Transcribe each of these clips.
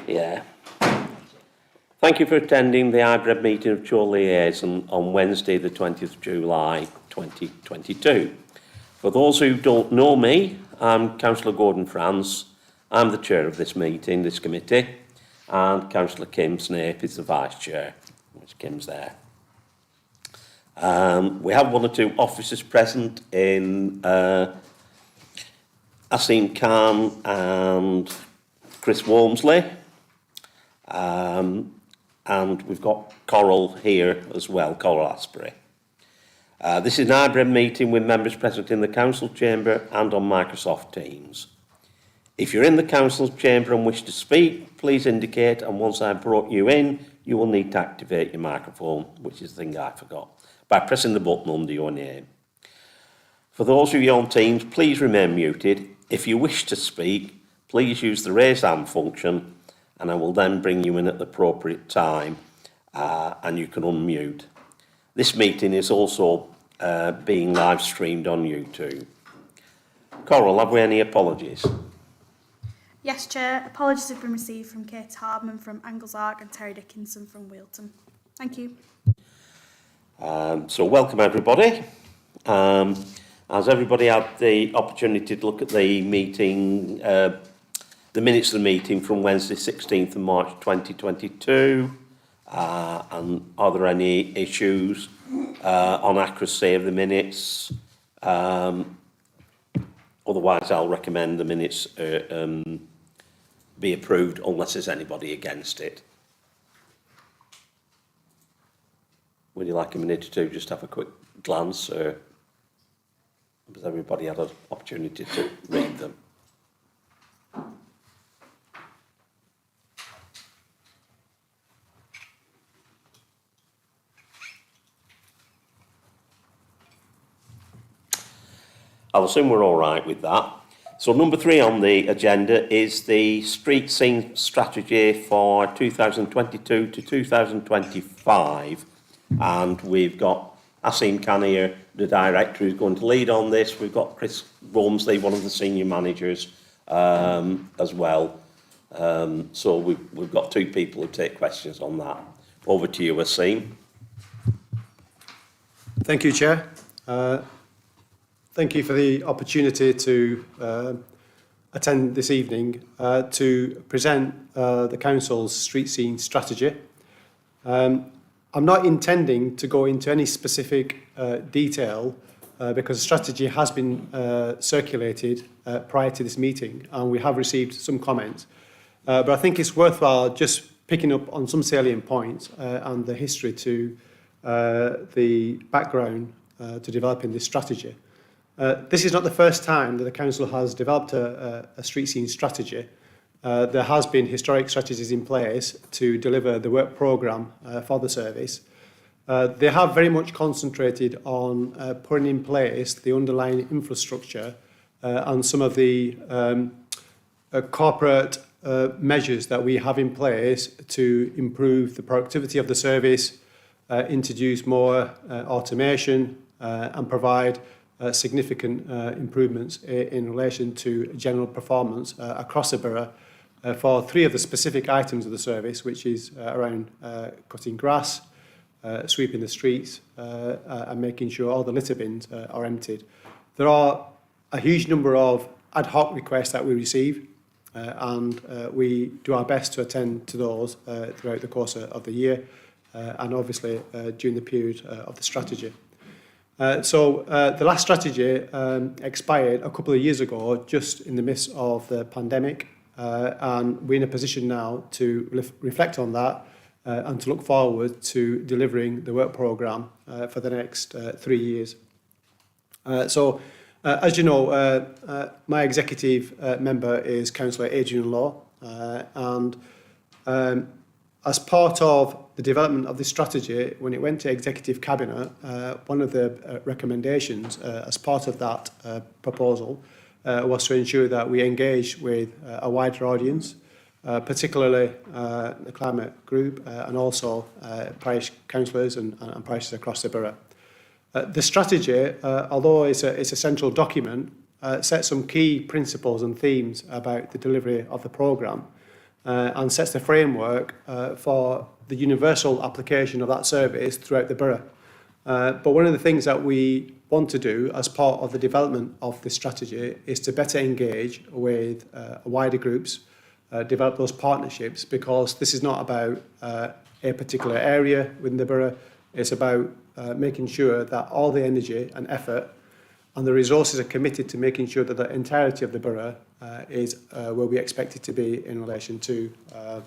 Yeah. Thank you for attending the hybrid meeting of Chorley Liaison on Wednesday, the 20th of July 2022. For those who don't know me, I'm Councillor Gordon France. I'm the chair of this meeting, this committee, and Councillor Kim Snape is the vice chair, which Kim's there. We have one or two officers present in Asim Khan and Chris Walmsley. And we've got Coral here as well, Coral Asprey. This is an hybrid meeting with members present in the council chamber and on Microsoft Teams. If you're in the council chamber and wish to speak, please indicate, and once I've brought you in, you will need to activate your microphone, which is the thing I forgot, by pressing the button under your name. For those of you on Teams, please remain muted. If you wish to speak, please use the raise hand function, and I will then bring you in at the appropriate time, and you can unmute. This meeting is also being live streamed on YouTube. Coral, have we any apologies? Yes, Chair. Apologies have been received from Kate Hardman from Anglesark and Terry Dickinson from Wealton. Thank you. So welcome everybody. Has everybody had the opportunity to look at the meeting, the minutes of the meeting from Wednesday 16th of March 2022? And are there any issues on accuracy of the minutes? Otherwise, I'll recommend the minutes be approved unless there's anybody against it. Would you like a minute or two just to have a quick glance? Has everybody had an opportunity to read them? I'll assume we're all right with that. So number 3 on the agenda is the street scene strategy for 2022 to 2025. And we've got Asim Khan here, the director, who's going to lead on this. We've got Chris Walmsley, one of the senior managers, as well. So we've got 2 people who take questions on that. Over to you, Asim. Thank you, Chair. Thank you for the opportunity to attend this evening to present the Council's street scene strategy. I'm not intending to go into any specific detail because the strategy has been circulated prior to this meeting and we have received some comments. But I think it's worthwhile just picking up on some salient points and the history to the background to developing this strategy. This is not the first time that the Council has developed a street scene strategy. There has been historic strategies in place to deliver the work programme for the service. They have very much concentrated on putting in place the underlying infrastructure and some of the corporate measures that we have in place to improve the productivity of the service, introduce more automation and provide significant improvements in relation to general performance across the borough for 3 of the specific items of the service, which is around cutting grass, sweeping the streets and making sure all the litter bins are emptied. There are a huge number of ad hoc requests that we receive and we do our best to attend to those throughout the course of the year and obviously during the period of the strategy. So the last strategy expired a couple of years ago, just in the midst of the pandemic, and we're in a position now to reflect on that and to look forward to delivering the work programme for the next 3 years. So, as you know, my executive member is Councillor Adrian Law, and as part of the development of this strategy, when it went to Executive Cabinet, one of the recommendations as part of that proposal was to ensure that we engage with a wider audience, particularly the climate group and also parish councillors and parishes across the borough. The strategy, although it's a central document, sets some key principles and themes about the delivery of the programme. and sets the framework for the universal application of that service throughout the borough. But one of the things that we want to do as part of the development of this strategy is to better engage with wider groups, develop those partnerships, because this is not about a particular area within the borough. It's about making sure that all the energy and effort and the resources are committed to making sure that the entirety of the borough is where we expect it to be in relation to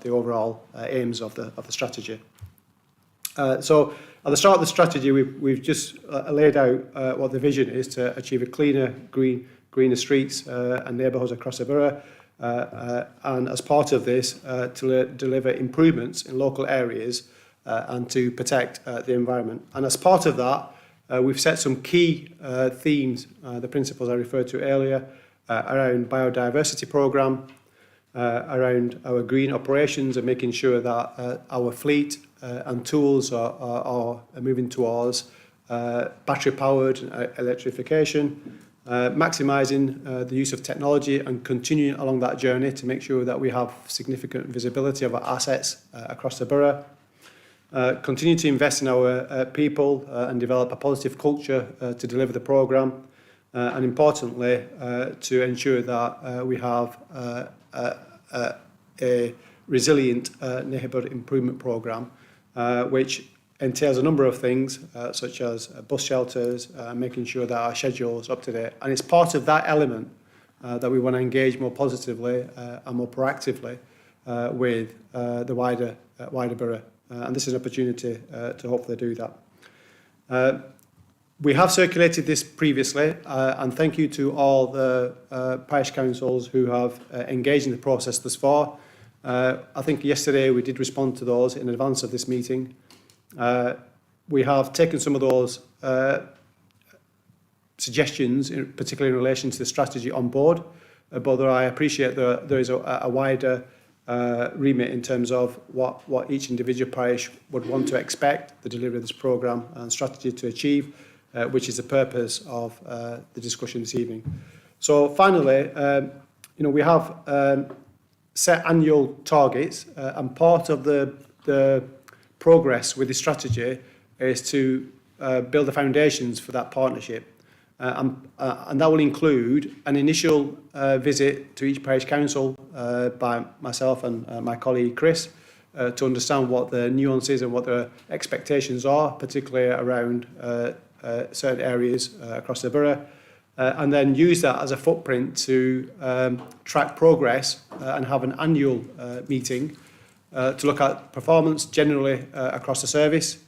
the overall aims of the strategy. So at the start of the strategy, we've just laid out what the vision is to achieve a cleaner, greener streets and neighbourhoods across the borough. And as part of this, to deliver improvements in local areas and to protect the environment. And as part of that, we've set some key themes, the principles I referred to earlier, around biodiversity programme, around our green operations and making sure that our fleet and tools are moving towards battery-powered electrification, maximising the use of technology and continuing along that journey to make sure that we have significant visibility of our assets across the borough. Continue to invest in our people and develop a positive culture to deliver the programme, and importantly, to ensure that we have a resilient neighbourhood improvement programme, which entails a number of things, such as bus shelters, making sure that our schedule is up to date. And it's part of that element that we want to engage more positively and more proactively with the wider borough. And this is an opportunity to hopefully do that. We have circulated this previously, and thank you to all the parish councils who have engaged in the process thus far. I think yesterday we did respond to those in advance of this meeting. We have taken some of those suggestions, particularly in relation to the strategy, on board, but I appreciate there is a wider remit in terms of what each individual parish would want to expect the delivery of this programme and strategy to achieve, which is the purpose of the discussion this evening. So finally, we have set annual targets, and part of the progress with the strategy is to build the foundations for that partnership. And that will include an initial visit to each parish council by myself and my colleague Chris to understand what the nuances and what the expectations are, particularly around certain areas across the borough, and then use that as a footprint to track progress and have an annual meeting to look at performance generally across the service,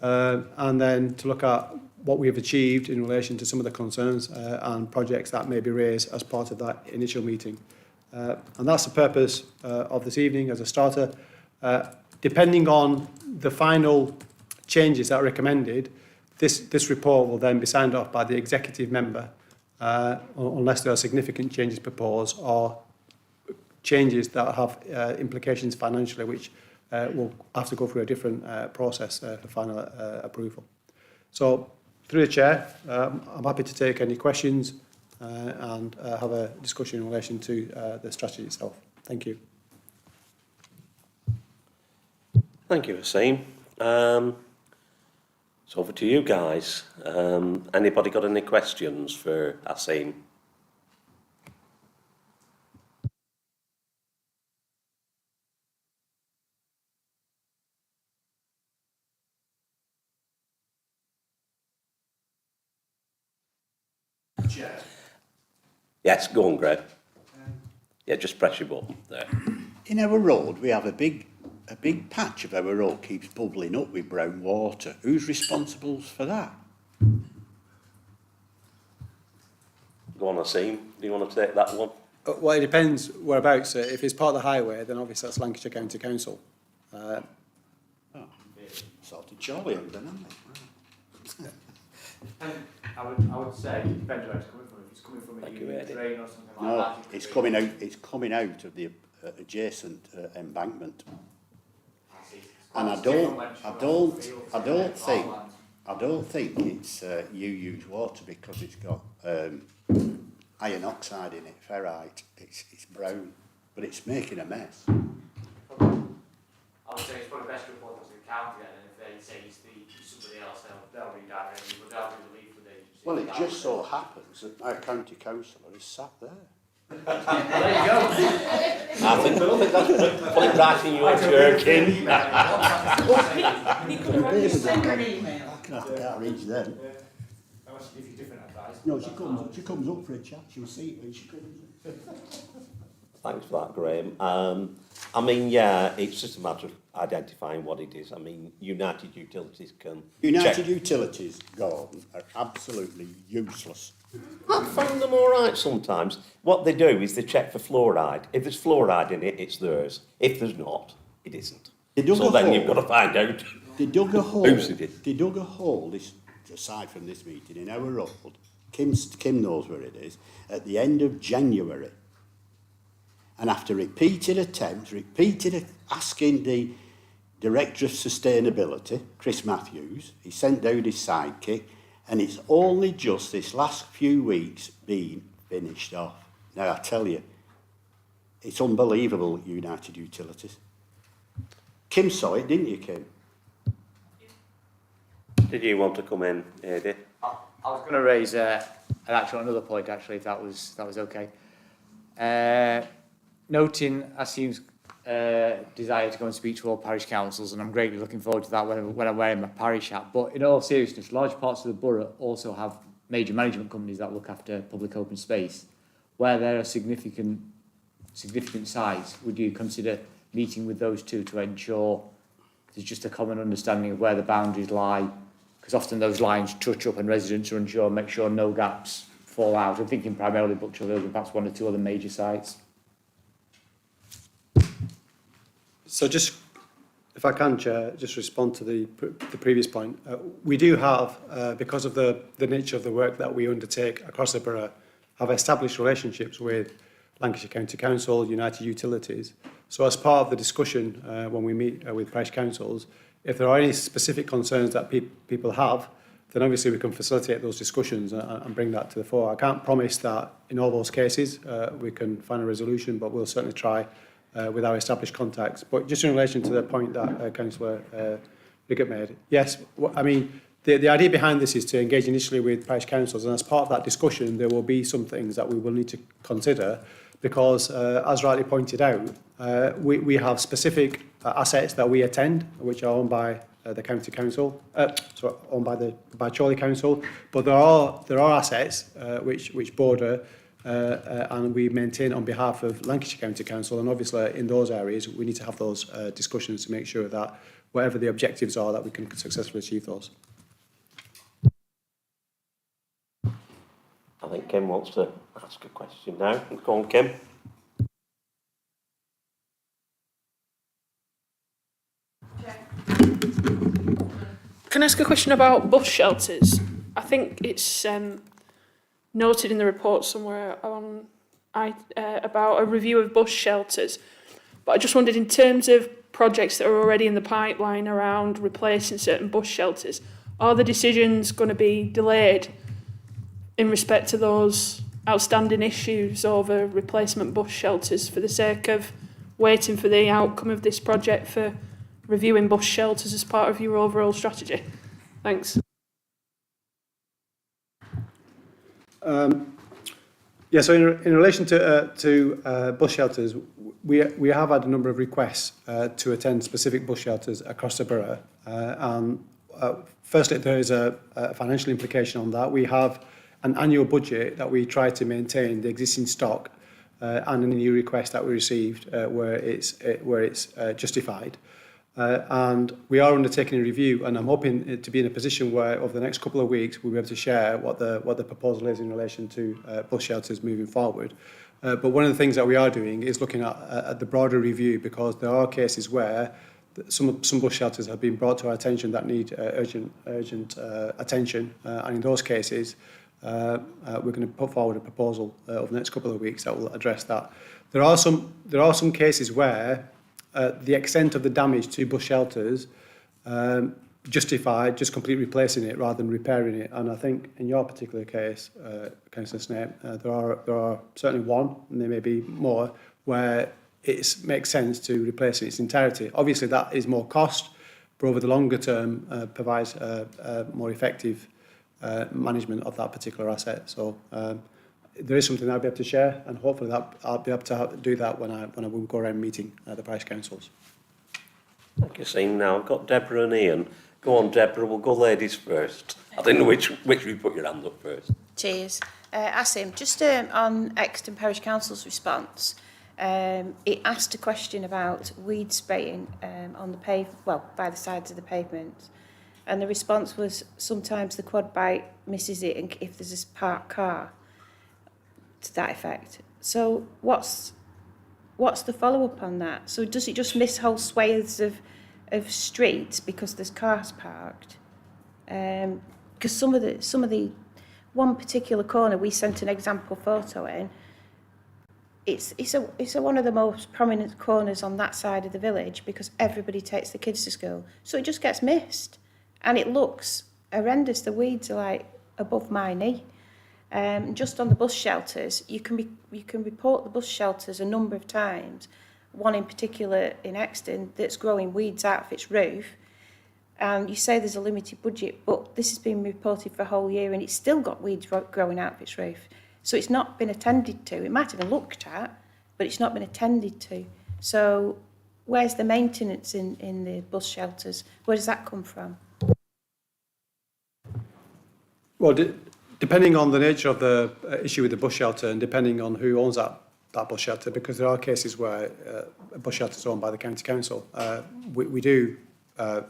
and then to look at what we have achieved in relation to some of the concerns and projects that may be raised as part of that initial meeting. And that's the purpose of this evening as a starter. Depending on the final changes that are recommended, this report will then be signed off by the executive member unless there are significant changes proposed or changes that have implications financially, which will have to go through a different process for final approval. So, through the Chair, I'm happy to take any questions and have a discussion in relation to the strategy itself. Thank you. Thank you, Asim. So over to you guys. Anybody got any questions for Asim? Chair. Yes, go on, Greg. Yeah, just press your button there. In our road, we have a big patch of our road keeps bubbling up with brown water. Who's responsible for that? Go on, Asim. Do you want to take that one? Well, it depends whereabouts. If it's part of the highway, then obviously that's Lancashire County Council. Sort of Chorley, haven't they? I would say it depends where it's coming from. If it's coming from a unit drain or something like that. No, it's coming out of the adjacent embankment. And I don't think it's you use water because it's got iron oxide in it, ferrite. It's brown, but it's making a mess. would say it's probably best to report that to the county then, and if they say it's somebody else, they'll redirect you, but they'll do the leaflet agency. Well, it just so happens that our county councillor is sat there. There you go. I think that's put it right in your jerkin. Send her an email. I can't reach them. I must give you different advice. No, she comes up for a chat. She'll see it when she comes. Thanks for that, Graham. I mean, yeah, it's just a matter of identifying what it is. I mean, United Utilities can United check. Utilities, Gordon, are absolutely useless. I find them all right sometimes. What they do is they check for fluoride. If there's fluoride in it, it's theirs. If there's not, it isn't. So then you've got to find out. They dug a hole. Who's it? They dug a hole, this, aside from this meeting, in our road. Kim knows where it is, at the end of January. And after repeated attempts, asking the Director of Sustainability, Chris Matthews, he sent down his sidekick, and it's only just this last few weeks been finished off. Now, I tell you, it's unbelievable, United Utilities. Kim saw it, didn't you, Kim? Did you want to come in, Adi? I was going to raise another point, actually, if that was okay. Noting Asim's desire to go and speak to all parish councils, and I'm greatly looking forward to that when I'm wearing my parish hat. But in all seriousness, large parts of the borough also have major management companies that look after public open space. Where there are significant sites, would you consider meeting with those two to ensure there's just a common understanding of where the boundaries lie? Because often those lines touch up and residents are unsure, make sure no gaps fall out. I'm thinking primarily Butcher Hill and perhaps one or two other major sites. So just, if I can, Chair, just respond to the previous point. We do have, because of the nature of the work that we undertake across the borough, have established relationships with Lancashire County Council, United Utilities. So as part of the discussion, when we meet with parish councils, if there are any specific concerns that people have, then obviously we can facilitate those discussions and bring that to the fore. I can't promise that in all those cases we can find a resolution, but we'll certainly try with our established contacts. But just in relation to the point that Councillor Bigot made, yes, I mean, the idea behind this is to engage initially with parish councils, and as part of that discussion, there will be some things that we will need to consider because, as rightly pointed out, we have specific assets that we attend, which are owned by the county council, owned by Chorley Council, but there are assets which border and we maintain on behalf of Lancashire County Council, and obviously in those areas we need to have those discussions to make sure that whatever the objectives are, that we can successfully achieve those. I think Kim wants to ask a question now. Go on, Kim. Can I ask a question about bus shelters? I think it's noted in the report somewhere on about a review of bus shelters. But I just wondered, in terms of projects that are already in the pipeline around replacing certain bus shelters, are the decisions going to be delayed in respect to those outstanding issues over replacement bus shelters for the sake of waiting for the outcome of this project for reviewing bus shelters as part of your overall strategy? Thanks. Yeah, so in relation to bus shelters, we have had a number of requests to attend specific bus shelters across the borough. Firstly, there is a financial implication on that. We have an annual budget that we try to maintain the existing stock and any new request that we received where it's justified. And we are undertaking a review, and I'm hoping to be in a position where over the next couple of weeks we'll be able to share what the proposal is in relation to bus shelters moving forward. But one of the things that we are doing is looking at the broader review, because there are cases where some bus shelters have been brought to our attention that need urgent attention, and in those cases we're going to put forward a proposal over the next couple of weeks that will address that. There are some cases where the extent of the damage to bus shelters justify just completely replacing it rather than repairing it. And I think in your particular case, Councillor Snape, there are certainly one, and there may be more, where it makes sense to replace it in its entirety. Obviously, that is more cost, but over the longer term, provides a more effective management of that particular asset. So there is something I'll be able to share, and hopefully that I'll be able to do that when I will go around meeting the parish councils. Thank you, Sean. Now I've got Deborah and Ian. Go on, Deborah, we'll go ladies first. I don't know which we put your hand up first. Cheers. Asim, just on Exton Parish Council's response, it asked a question about weed spraying on the by the sides of the pavement. And the response was sometimes the quad bike misses it if there's a parked car, to that effect. So what's the follow-up on that? So does it just miss whole swathes of streets because there's cars parked? Because some of the one particular corner we sent an example photo in. It's one of the most prominent corners on that side of the village because everybody takes the kids to school, so it just gets missed, and it looks horrendous. The weeds are like above my knee. Just on the bus shelters, you can report the bus shelters a number of times. One in particular in Exton that's growing weeds out of its roof. And you say there's a limited budget, but this has been reported for a whole year and it's still got weeds growing out of its roof. So it's not been attended to. It might have been looked at, but it's not been attended to. So where's the maintenance in the bus shelters? Where does that come from? Well, Depending on the nature of the issue with the bus shelter and depending on who owns that bus shelter, because there are cases where a bus shelter is owned by the county council, we do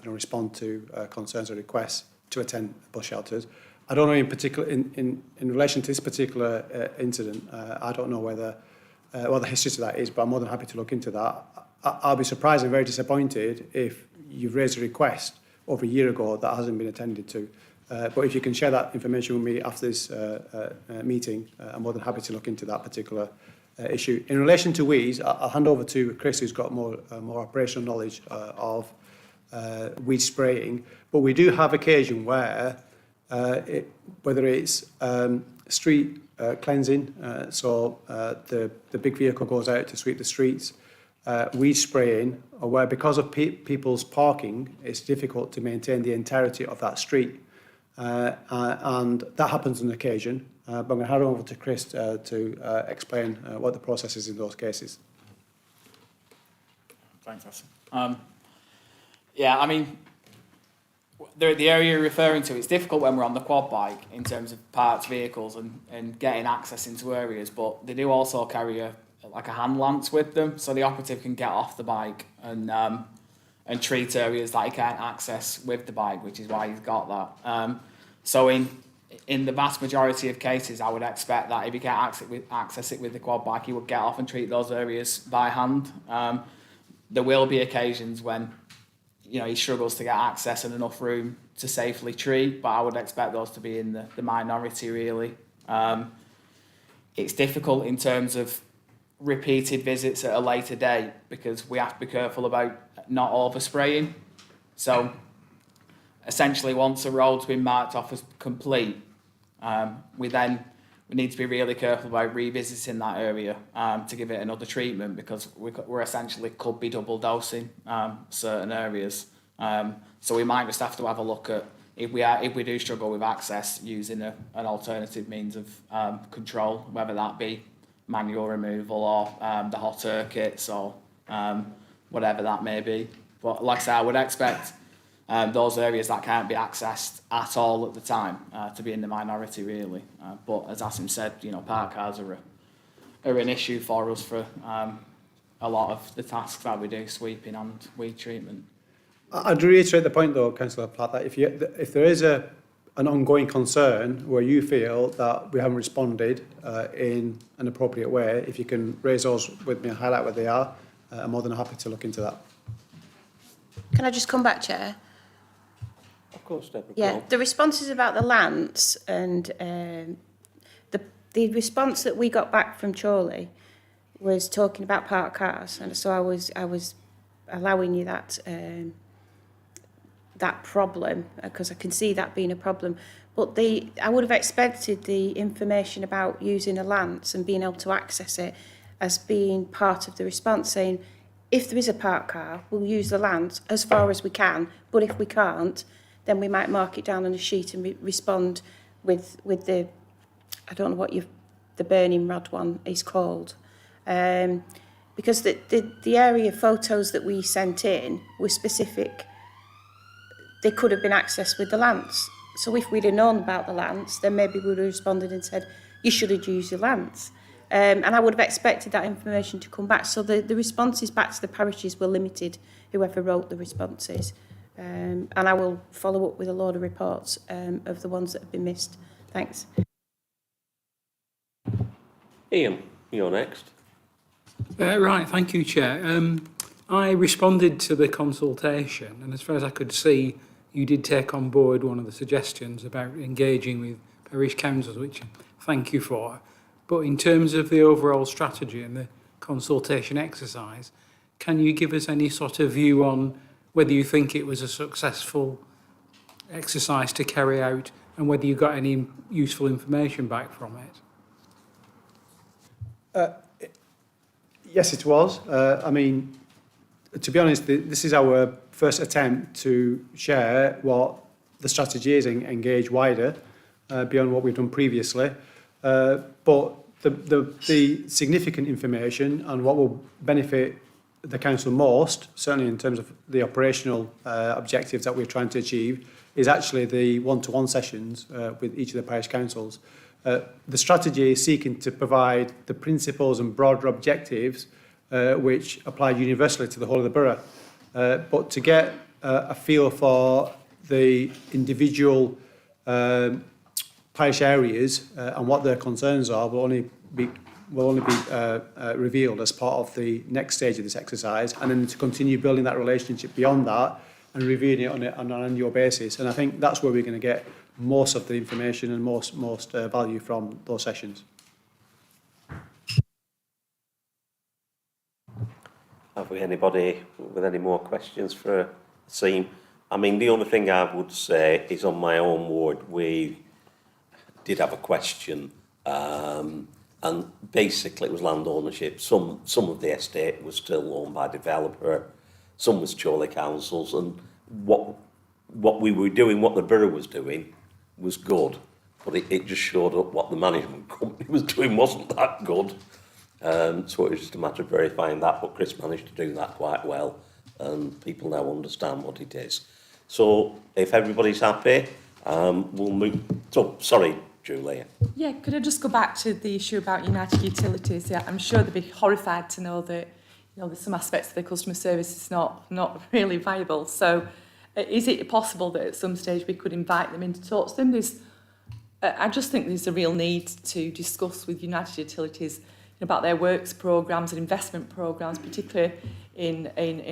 respond to concerns or requests to attend bus shelters. I don't know in particular, in relation to this particular incident, I don't know whether what the history to that is, but I'm more than happy to look into that. I'll be surprised and very disappointed if you've raised a request over a year ago that hasn't been attended to. But if you can share that information with me after this meeting, I'm more than happy to look into that particular issue. In relation to weeds, I'll hand over to Chris, who's got more operational knowledge of weed spraying. But we do have occasion where, whether it's street cleansing, so the big vehicle goes out to sweep the streets, weed spraying, or where because of people's parking, it's difficult to maintain the entirety of that street. And that happens on occasion, but I'm going to hand over to Chris to explain what the process is in those cases. Thanks, Asim. Yeah, I mean, the area you're referring to, it's difficult when we're on the quad bike in terms of parked vehicles and getting access into areas, but they do also carry a hand lance with them, so the operative can get off the bike and treat areas that he can't access with the bike, which is why he's got that. So in the vast majority of cases, I would expect that if he can't access it with the quad bike, he would get off and treat those areas by hand. There will be occasions when he struggles to get access and enough room to safely treat, but I would expect those to be in the minority, really. It's difficult in terms of repeated visits at a later date because we have to be careful about not overspraying. So essentially once a road's been marked off as complete, we need to be really careful about revisiting that area to give it another treatment because we're essentially could be double dosing certain areas. So we might just have to have a look at if we do struggle with access, using an alternative means of control, whether that be manual removal or the hot air kits or whatever that may be. But like I say, I would expect those areas that can't be accessed at all at the time to be in the minority, really. But as Asim said, park cars are an issue for us for a lot of the tasks that we do, sweeping and weed treatment. I'd reiterate the point, though, Councillor Platt, that if there is an ongoing concern where you feel that we haven't responded in an appropriate way, if you can raise those with me and highlight where they are, I'm more than happy to look into that. Can I just come back, Chair? Of course, Deborah. Yeah, the responses about the lance and the response that we got back from Chorley was talking about parked cars, and so I was allowing you that problem because I can see that being a problem. But I would have expected the information about using a lance and being able to access it as being part of the response, saying, if there is a parked car, we'll use the land as far as we can, but if we can't, then we might mark it down on a sheet and respond with the, I don't know what the burning rod one is called. Because the area photos that we sent in were specific. They could have been accessed with the lance. So if we'd have known about the lance, then maybe we would have responded and said, you should have used your lance. And I would have expected that information to come back. So the responses back to the parishes were limited, whoever wrote the responses. And I will follow up with a load of reports of the ones that have been missed. Thanks. Ian, you're next. Right, thank you, Chair. I responded to the consultation, and as far as I could see, you did take on board one of the suggestions about engaging with parish councils, which thank you for. But in terms of the overall strategy and the consultation exercise, can you give us any sort of view on whether you think it was a successful exercise to carry out and whether you got any useful information back from it? Yes, it was. I mean, to be honest, this is our first attempt to share what the strategy is and engage wider beyond what we've done previously. But the significant information and what will benefit the council most, certainly in terms of the operational objectives that we're trying to achieve, is actually the one-to-one sessions with each of the parish councils. The strategy is seeking to provide the principles and broader objectives which apply universally to the whole of the borough. But to get a feel for the individual parish areas and what their concerns are will only be revealed as part of the next stage of this exercise, and then to continue building that relationship beyond that and reviewing it on an annual basis. And I think that's where we're going to get most of the information and most value from those sessions. Have we anybody with any more questions for Asim? I mean, the only thing I would say is on my own ward, we did have a question, and basically it was land ownership. Some of the estate was still owned by a developer, some was Chorley councils, and what we were doing, what the borough was doing, was good, but it just showed up what the management company was doing wasn't that good. So it was just a matter of verifying that, but Chris managed to do that quite well, and people now understand what it is. So if everybody's happy, we'll move. So, sorry, Julia. Yeah, could I just go back to the issue about United Utilities? Yeah, I'm sure they'd be horrified to know that, you know, there's some aspects of the customer service is not really viable. So, is it possible that at some stage we could invite them in to talk to them? I just think there's a real need to discuss with United Utilities about their works programmes and investment programmes, particularly in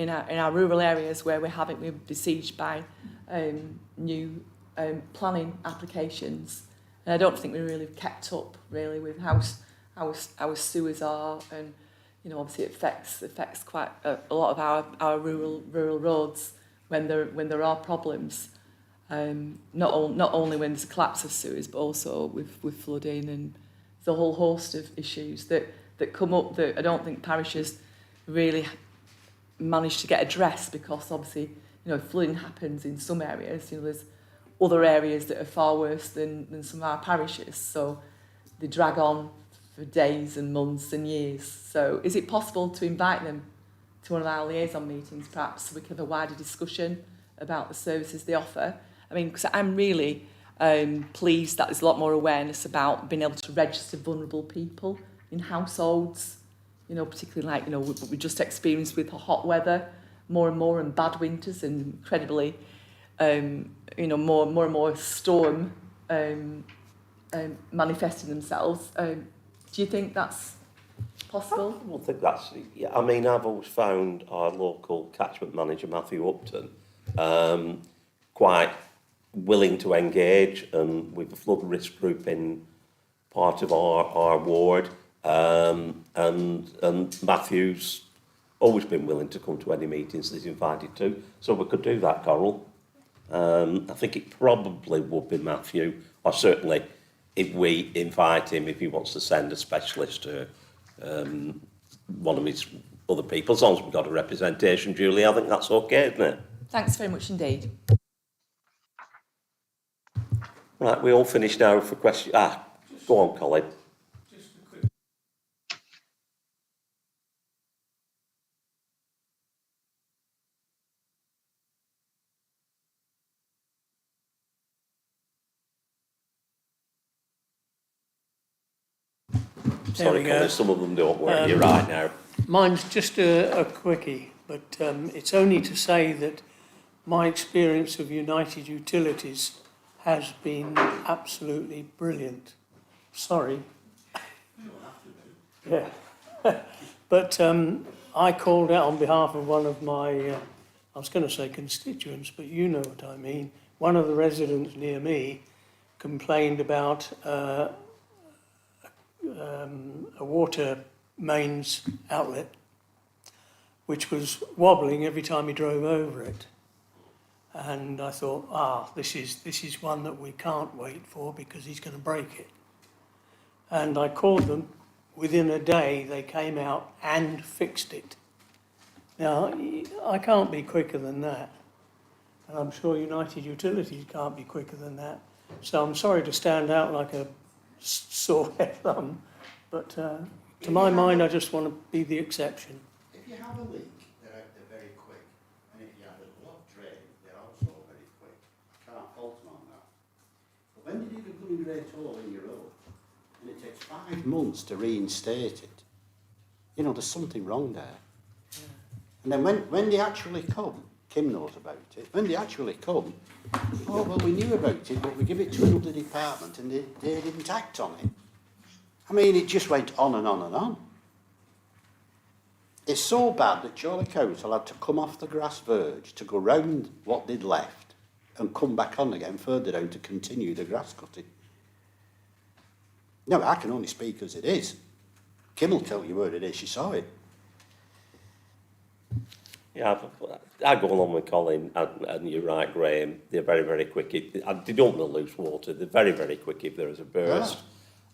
our rural areas where we're besieged by new planning applications. And I don't think we really kept up really with how our sewers are, and you know, obviously it affects quite a lot of our rural roads when there are problems. Not only when there's a collapse of sewers, but also with flooding and the whole host of issues that come up that I don't think parishes really manage to get addressed, because obviously, you know, flooding happens in some areas. You know, there's other areas that are far worse than some of our parishes, so they drag on for days and months and years. So is it possible to invite them to one of our liaison meetings, perhaps, so we can have a wider discussion about the services they offer? I mean, because I'm really pleased that there's a lot more awareness about being able to register vulnerable people in households, you know, particularly like, you know, what we just experienced with the hot weather, more and more, and bad winters, and incredibly, you know, more and more storm manifesting themselves. Do you think that's possible? I don't think that's... Yeah, I mean, I've always found our local catchment manager, Matthew Upton, quite willing to engage, and with the flood risk group in part of our ward, and Matthew's always been willing to come to any meetings that he's invited to, so we could do that, Coral. I think it probably would be Matthew, or certainly if we invite him, if he wants to send a specialist to one of his other people, as long as we've got a representation, Julie, I think that's okay, isn't it? Thanks very much indeed. Right, we all finished now for questions. Go on, Colin. Sorry, Colin, some of them don't work. You're right now. Mine's just a quickie, but it's only to say that my experience of United Utilities has been absolutely brilliant. Sorry. Yeah. But I called out on behalf of one of my, I was going to say constituents, but you know what I mean. One of the residents near me complained about a water mains outlet which was wobbling every time he drove over it. And I thought, this is one that we can't wait for because he's going to break it. And I called them. Within a day, they came out and fixed it. Now, I can't be quicker than that. And I'm sure United Utilities can't be quicker than that. So I'm sorry to stand out like a sore thumb, but to my mind, I just want to be the exception. If you have a leak, they're very quick. And if you have a blocked drain, they're also very quick. Can't fault them on that. But when you do the blooming great hole in your road, and it takes 5 months to reinstate it, there's something wrong there. Yeah. And then when they actually come, Kim knows about it, when they actually come, we knew about it, but we give it to another department and they didn't act on it. I mean, it just went on and on and on. It's so bad that Chorley Council had to come off the grass verge to go round what they'd left and come back on again further down to continue the grass cutting. No, I can only speak as it is. Kim will tell you where it is, she saw it. Yeah, I go along with Colin, and you're right, Graham. They're very, very quick. They don't want to lose water. They're very, very quick if there is a burst.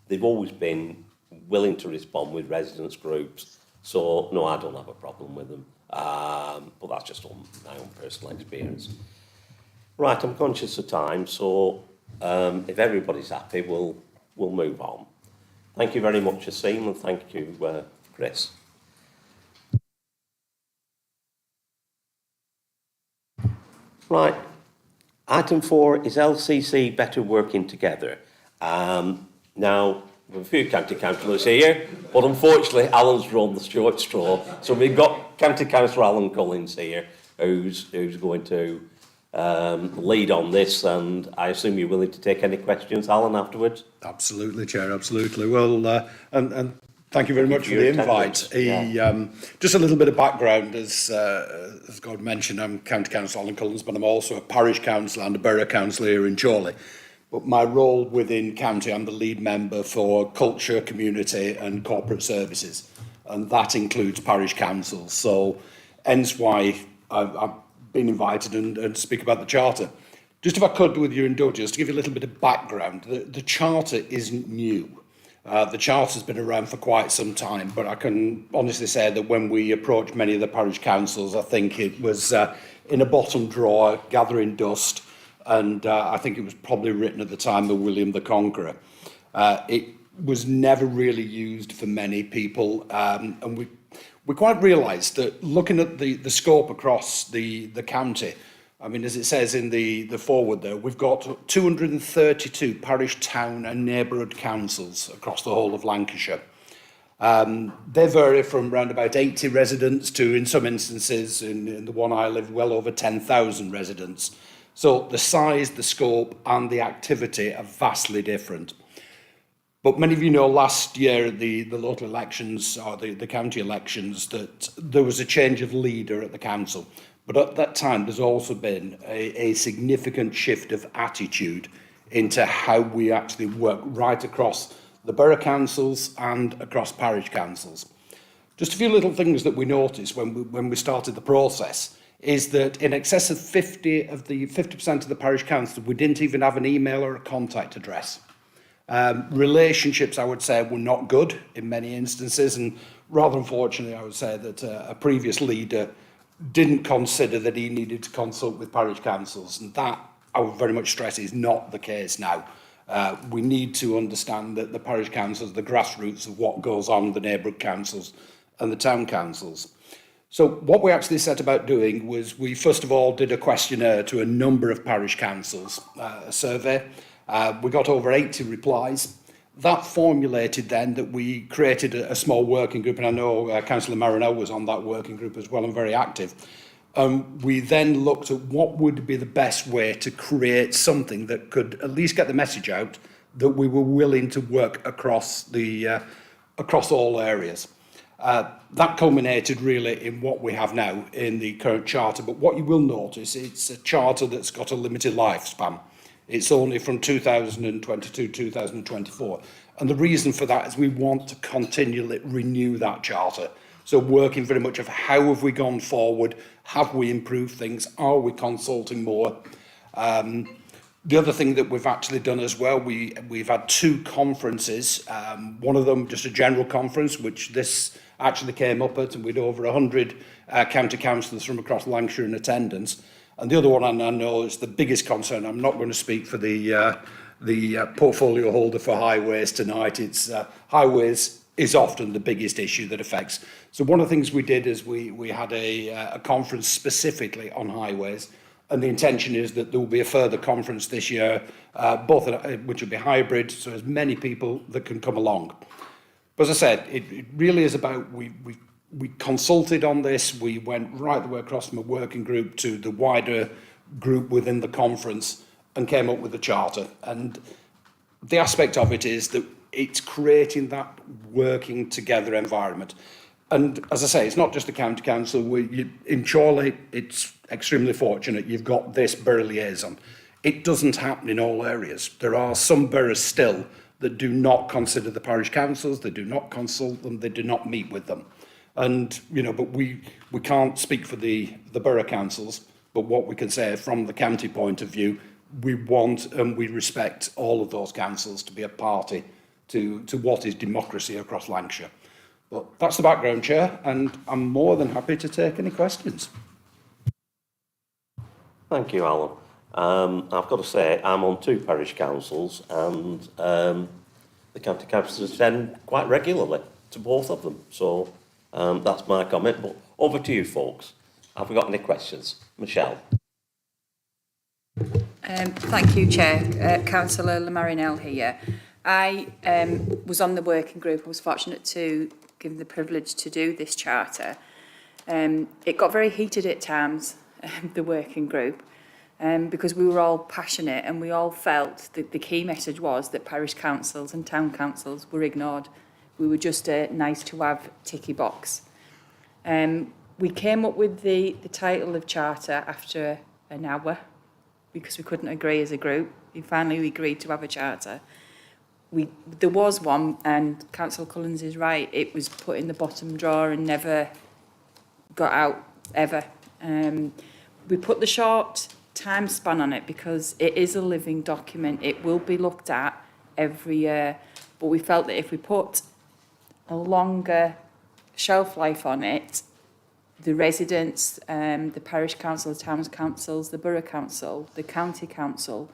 They've always been willing to respond with residents groups. So, no, I don't have a problem with them. But that's just on my own personal experience. Right, I'm conscious of time, so if everybody's happy, we'll move on. Thank you very much, Asim, and thank you, Chris. Right, item 4 is LCC better working together. Now, we have a few county councillors here, but unfortunately Alan's drawn the short straw. So we've got County Councillor Alan Collins here, who's going to lead on this, and I assume you're willing to take any questions, Alan, afterwards? Absolutely, Chair, absolutely. Well, and thank you very much for the invite. Just a little bit of background, as God mentioned, I'm County Councillor Alan Collins, but I'm also a parish councillor and a borough councillor here in Chorley. But my role within county, I'm the lead member for culture, community and corporate services, and that includes parish councils. So hence why I've been invited and speak about the Charter. Just if I could, with your indulgence, to give you a little bit of background, the Charter isn't new. The Charter's been around for quite some time, but I can honestly say that when we approached many of the parish councils, I think it was in a bottom drawer, gathering dust, and I think it was probably written at the time of William the Conqueror. It was never really used for many people, and we quite realised that looking at the scope across the county, I mean, as it says in the foreword there, we've got 232 parish, town and neighbourhood councils across the whole of Lancashire. They vary from around about 80 residents to, in some instances, in the one I live, well over 10,000 residents. So the size, the scope and the activity are vastly different. But many of you know last year at the local elections, or the county elections, that there was a change of leader at the council. But at that time, there's also been a significant shift of attitude into how we actually work right across the borough councils and across parish councils. Just a few little things that we noticed when we started the process is that in excess of 50% of the parish councils, we didn't even have an email or a contact address. Relationships, I would say, were not good in many instances, and rather unfortunately, I would say that a previous leader didn't consider that he needed to consult with parish councils, and that, I would very much stress, is not the case now. We need to understand that the parish councils are the grassroots of what goes on in the neighbourhood councils and the town councils. So what we actually set about doing was we first of all did a questionnaire to a number of parish councils, a survey. We got over 80 replies. That formulated then that we created a small working group, and I know Councillor Marinell was on that working group as well and very active. We then looked at what would be the best way to create something that could at least get the message out that we were willing to work across all areas. That culminated really in what we have now in the current charter, but what you will notice, it's a charter that's got a limited lifespan. It's only from 2022-2024. And the reason for that is we want to continually renew that charter. So working very much of how have we gone forward? Have we improved things? Are we consulting more? The other thing that we've actually done as well, we've had 2 conferences. One of them just a general conference, which this actually came up at, and we'd over 100 county councillors from across Lancashire in attendance. And the other one, and I know is the biggest concern, I'm not going to speak for the portfolio holder for highways tonight. It's highways is often the biggest issue that affects. So one of the things we did is we had a conference specifically on highways, and the intention is that there will be a further conference this year, which will be hybrid, so as many people that can come along. But as I said, it really is about we consulted on this. We went right the way across from a working group to the wider group within the conference and came up with a charter. And the aspect of it is that it's creating that working together environment. And as I say, it's not just the county council. In Chorley, it's extremely fortunate you've got this borough liaison. It doesn't happen in all areas. There are some boroughs still that do not consider the parish councils, they do not consult them, they do not meet with them. And, but we can't speak for the borough councils, but what we can say from the county point of view, we want and we respect all of those councils to be a party to what is democracy across Lancashire. But that's the background, Chair, and I'm more than happy to take any questions. Thank you, Alan. I've got to say, I'm on 2 parish councils, and the county councillors attend quite regularly to both of them. So that's my comment. But over to you, folks. Have we got any questions? Michelle. Thank you, Chair. Councillor Marinell here. I was on the working group. I was fortunate to given the privilege to do this charter. It got very heated at times, the working group, because we were all passionate and we all felt that the key message was that parish councils and town councils were ignored. We were just a nice to have ticky box. We came up with the title of charter after an hour because we couldn't agree as a group. We finally agreed to have a charter. There was one, and Councillor Collins is right, it was put in the bottom drawer and never got out, ever. We put the short time span on it because it is a living document. It will be looked at every year, but we felt that if we put a longer shelf life on it, the residents, the parish council, the town councils, the borough council, the county council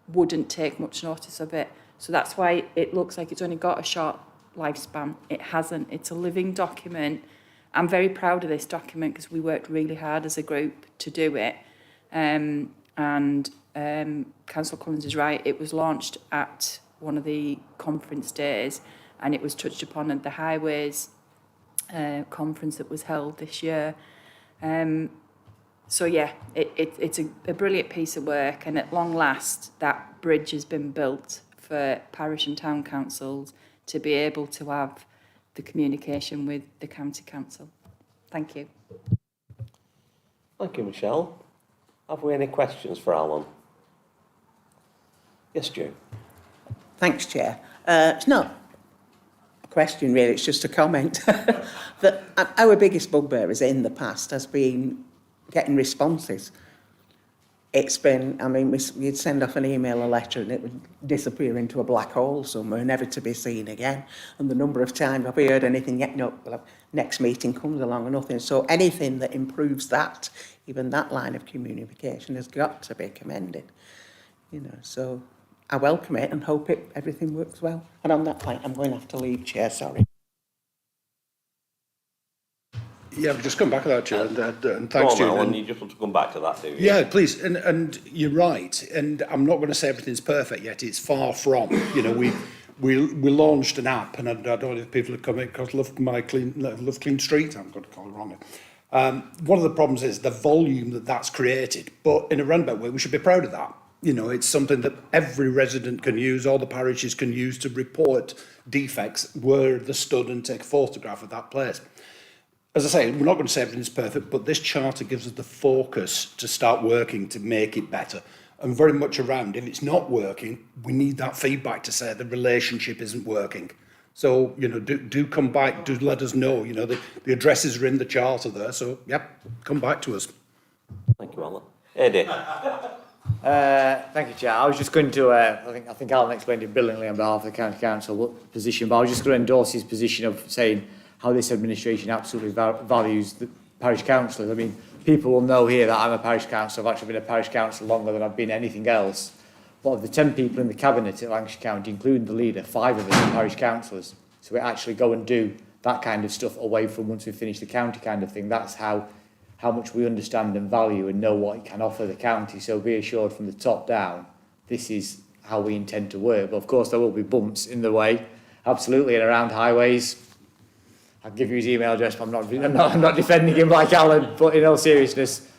wouldn't take much notice of it. So that's why it looks like it's only got a short lifespan. It hasn't. It's a living document. I'm very proud of this document because we worked really hard as a group to do it. Councillor Collins is right. It was launched at one of the conference days and it was touched upon at the Highways conference that was held this year. So yeah, it's a brilliant piece of work, and at long last that bridge has been built for parish and town councils to be able to have the communication with the county council. Thank you. Thank you, Michelle. Have we any questions for Alan? Yes, Stu. Thanks, Chair. It's not a question really, it's just a comment. That our biggest bugbear is in the past has been getting responses. it's been, I mean, you'd send off an email, a letter, and it would disappear into a black hole somewhere, never to be seen again. And the number of times have we heard anything yet? No, well, next meeting comes along and nothing. So anything that improves that, even that line of communication, has got to be commended. You know, so I welcome it and hope everything works well. And on that point, I'm going to have to leave, Chair, sorry. Yeah, we'll just come back to that, Chair, and thanks, Go on, Chair. Alan, you just want to come back to that, do you? Yeah, please, and you're right, and I'm not going to say everything's perfect yet. It's far from. You know, we launched an app, and I don't know if people have come in because Love Clean Street. I'm going to call it wrong. One of the problems is the volume that's created, but in a roundabout way, we should be proud of that. You know, it's something that every resident can use, all the parishes can use to report defects where they stood and take a photograph of that place. As I say, we're not going to say everything's perfect, but this charter gives us the focus to start working to make it better. And very much around, if it's not working, we need that feedback to say the relationship isn't working. So, you know, do come back, do let us know. You know, the addresses are in the charter there, so, yep, come back to us. Thank you, Alan. Eddie. Thank you, Chair. I was just going to, I think Alan explained it brilliantly on behalf of the County Council position, but I was just going to endorse his position of saying how this administration absolutely values the parish councillors. I mean, people will know here that I'm a parish councillor. I've actually been a parish councillor longer than I've been anything else. But of the 10 people in the cabinet at Lancashire County, including the leader, 5 of us are parish councillors. So we actually go and do that kind of stuff away from once we finish the county kind of thing. That's how much we understand and value and know what it can offer the county. So be assured from the top down, this is how we intend to work. But of course, there will be bumps in the way, absolutely, and around highways. I'll give you his email address, but I'm not defending him like Alan. But in all seriousness,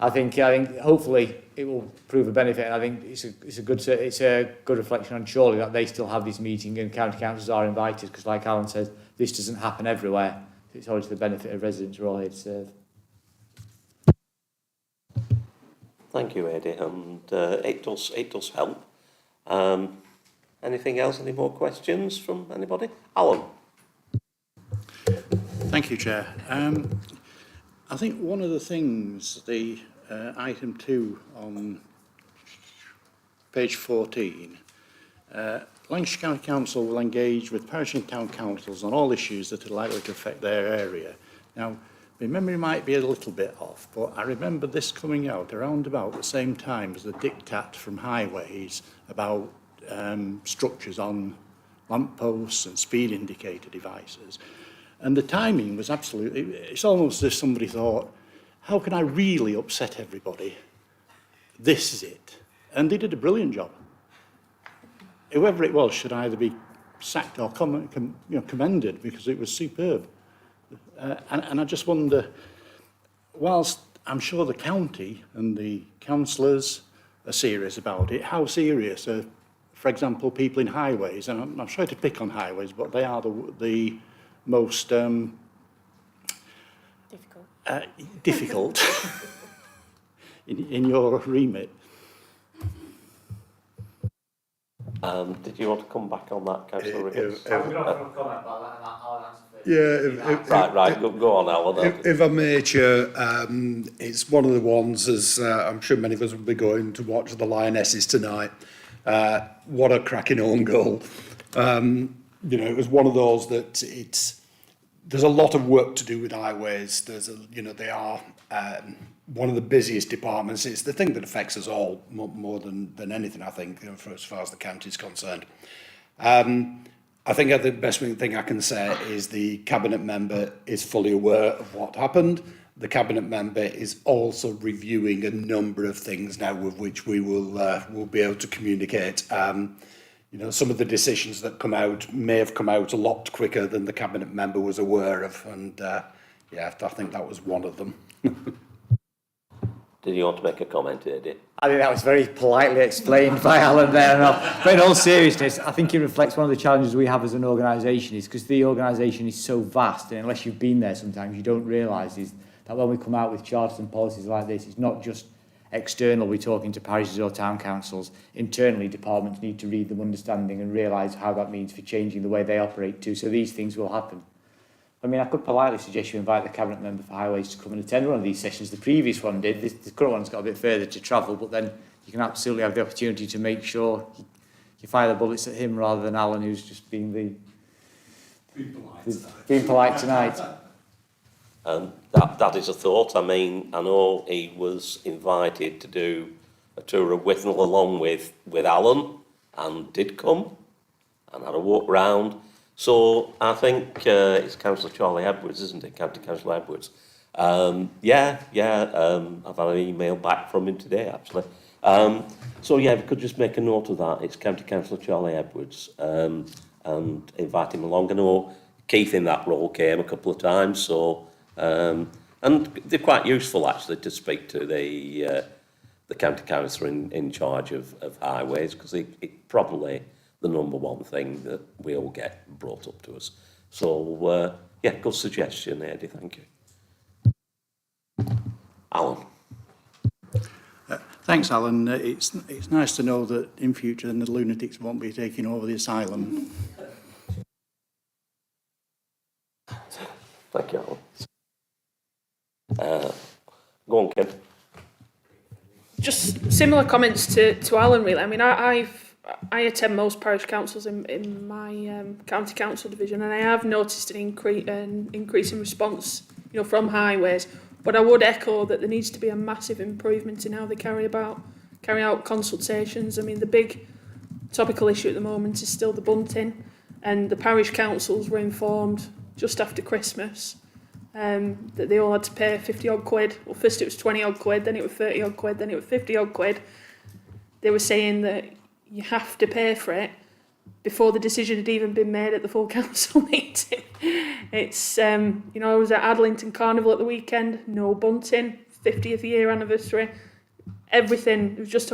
I think hopefully it will prove a benefit. And I think it's a good reflection on Chorley that they still have this meeting and county councils are invited, because like Alan says, this doesn't happen everywhere. It's always to the benefit of residents who are all here to serve. Thank you, Eddie, and it does help. Anything else? Any more questions from anybody? Alan. Thank you, Chair. I think one of the things, the item 2 on page 14, Lancashire County Council will engage with parish and town councils on all issues that are likely to affect their area. Now, my memory might be a little bit off, but I remember this coming out around about the same time as the diktat from Highways about structures on lampposts and speed indicator devices. And the timing was absolutely, it's almost as if somebody thought, how can I really upset everybody? This is it. And they did a brilliant job. Whoever it was should either be sacked or commended, because it was superb. And I just wonder, whilst I'm sure the county and the councillors are serious about it, how serious are, for example, people in highways, and I'm not trying to pick on highways, but they are the most difficult in your remit. Did you want to come back on that, Councillor Ricketts? I'm going to comment about that, and I'll answer first. Yeah, right. Go on, Alan. If I may, Chair, it's one of the ones, as I'm sure many of us will be going to watch the Lionesses tonight. What a cracking own goal. You know, it was one of those that there's a lot of work to do with highways. They are one of the busiest departments. It's the thing that affects us all more than anything, I think, for as far as the county is concerned. I think the best thing I can say is the cabinet member is fully aware of what happened. The cabinet member is also reviewing a number of things now with which we will be able to communicate. Some of the decisions that come out may have come out a lot quicker than the cabinet member was aware of, and I think that was one of them. Did you want to make a comment, Eddie? I think that was very politely explained by Alan there. But in all seriousness, I think it reflects one of the challenges we have as an organisation, is because the organisation is so vast, and unless you've been there sometimes, you don't realise is that when we come out with charters and policies like this, it's not just external, we're talking to parishes or town councils. Internally, departments need to read them, understanding and realise how that means for changing the way they operate too. So these things will happen. I mean, I could politely suggest you invite the Cabinet Member for Highways to come and attend one of these sessions. The previous one did. The current one's got a bit further to travel, but then you can absolutely have the opportunity to make sure you fire the bullets at him rather than Alan, who's just being polite tonight. That is a thought. I mean, I know he was invited to do a tour of Whitnall along with Alan, and did come and had a walk round. So I think it's Councillor Chorley Edwards, isn't it? County Councillor Edwards. I've had an email back from him today, actually. So yeah, if we could just make a note of that. It's County Councillor Chorley Edwards, and invite him along. I know Keith in that role came a couple of times, so and they're quite useful actually to speak to the county councillor in charge of highways, because it probably the number one thing that we all get brought up to us. So yeah, good suggestion, Eddie. Thank you, Alan. Thanks, Alan. It's nice to know that in future the lunatics won't be taking over the asylum. Thank you, Alan. Go on, Kim. Just similar comments to Alan, really. I mean, I attend most parish councils in my county council division, and I have noticed an increase in response, from highways. But I would echo that there needs to be a massive improvement in how they carry out consultations. I mean, the big topical issue at the moment is still the bunting, and the parish councils were informed just after Christmas that they all had to pay 50 odd quid. Well, first it was 20 odd quid, then it was 30 odd quid, then it was 50 odd quid. They were saying that you have to pay for it before the decision had even been made at the full council meeting. It's, I was at Adlington Carnival at the weekend, no bunting, 50th year anniversary. Everything, it was just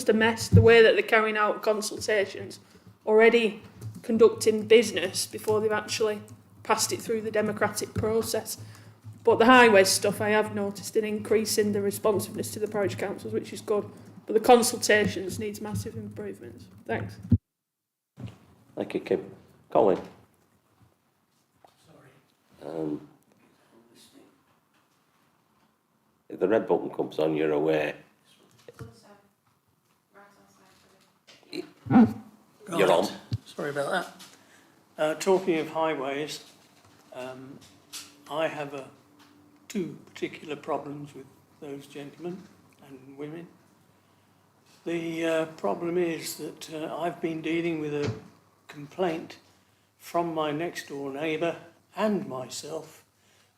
a mess. The way that they're carrying out consultations, already conducting business before they've actually passed it through the democratic process. But the highways stuff, I have noticed an increase in the responsiveness to the parish councils, which is good. But the consultations needs massive improvements. Thanks. Thank you, Kim. Colin. If the red button comes on, you're aware. You're on. Sorry about that. Talking of highways, I have two particular problems with those gentlemen and women. The problem is that I've been dealing with a complaint from my next door neighbour and myself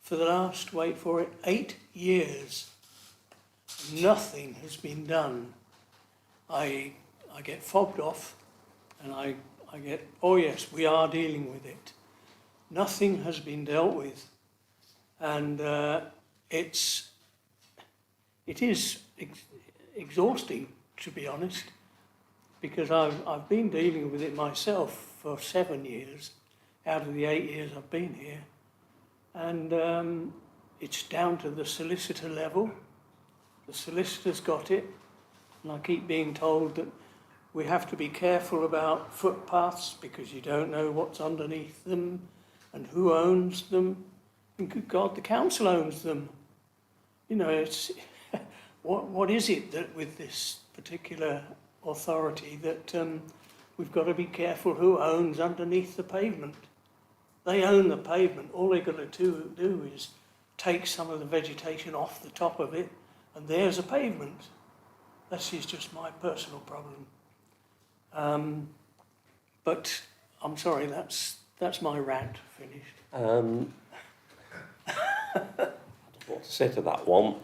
for the last, wait for it, 8 years. Nothing has been done. I get fobbed off and I get, oh yes, we are dealing with it. Nothing has been dealt with. And it is exhausting, to be honest, because I've been dealing with it myself for 7 years out of the 8 years I've been here, and it's down to the solicitor level. The solicitor's got it, and I keep being told that we have to be careful about footpaths because you don't know what's underneath them and who owns them, and good God, the council owns them. It's what is it that with this particular authority that we've got to be careful who owns underneath the pavement? They own the pavement. All they've got to do is take some of the vegetation off the top of it, and there's a pavement. This is just my personal problem. But I'm sorry, that's my rant finished. What to say to that one?